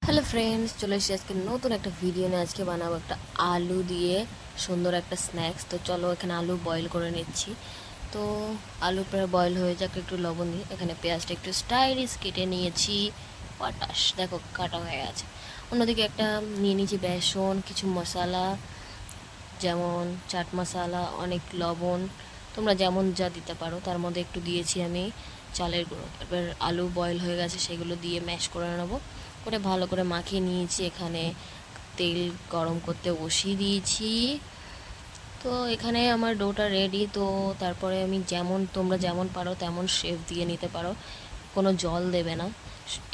Hello friends, চলে এসেছি আজকে নতুন একটা ভিডিও নিয়ে। আজকে বানাবো একটা আলু দিয়ে সুন্দর একটা স্ন্যাক্স। তো চলো, এখানে আলু বয়েল করে নিচ্ছি। তো আলু প্রায় বয়েল হয়ে যাক, একটু লবণ দিয়ে এখানে পেঁয়াজটা একটু স্টাইলিশ কেটে নিয়েছি। পটাশ দেখো কাটা হয়ে গেছে। অন্যদিকে একটা নিয়ে নিয়েছি বেসন, কিছু মশলা যেমন চাট মশলা, অনেক লবণ, তোমরা যেমন যা দিতে পারো। তার মধ্যে একটু দিয়েছি আমি চালের গুঁড়ো। এবার আলু বয়েল হয়ে গেছে, সেগুলো দিয়ে ম্যাশ করে নেবো। করে ভালো করে মাখিয়ে নিয়েছি। এখানে তেল গরম করতে বসিয়ে দিয়েছি। তো এখানে আমার ডোটা রেডি। তো তারপরে আমি তোমরা যেমন পারো তেমন শেপ দিয়ে নিতে পারো, কোনো জল দেবে না।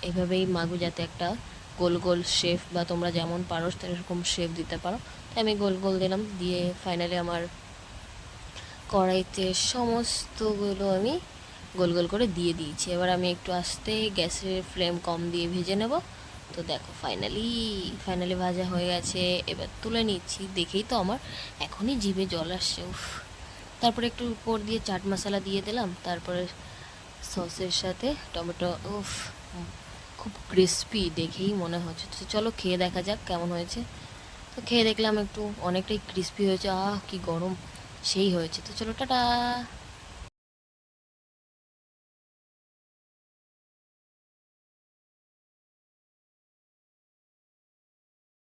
এভাবেই মাগু, যাতে একটা গোল গোল শেপ, বা তোমরা যেমন পারো সেরকম শেপ দিতে পারো। তাই আমি গোল গোল দিলাম, দিয়ে ফাইনালি আমার কড়াইতে সমস্তগুলো আমি গোল গোল করে দিয়ে দিয়েছি। এবার আমি একটু আস্তে গ্যাসের ফ্লেম কম দিয়ে ভেজে নেব। তো দেখো ফাইনালি ভাজা হয়ে গেছে। এবার তুলে নিচ্ছি। দেখেই তো আমার এখনই জিভে জল আসছে, উফ। তারপরে একটু উপর দিয়ে চাট মশলা দিয়ে দিলাম, তারপরে সসের সাথে টমেটো, উফ, খুব ক্রিস্পি দেখেই মনে হচ্ছে। তো চলো খেয়ে দেখা যাক কেমন হয়েছে। তো খেয়ে দেখলাম একটু অনেকটাই ক্রিস্পি হয়েছে। কি গরম, সেই হয়েছে। তো চলো, টাটা।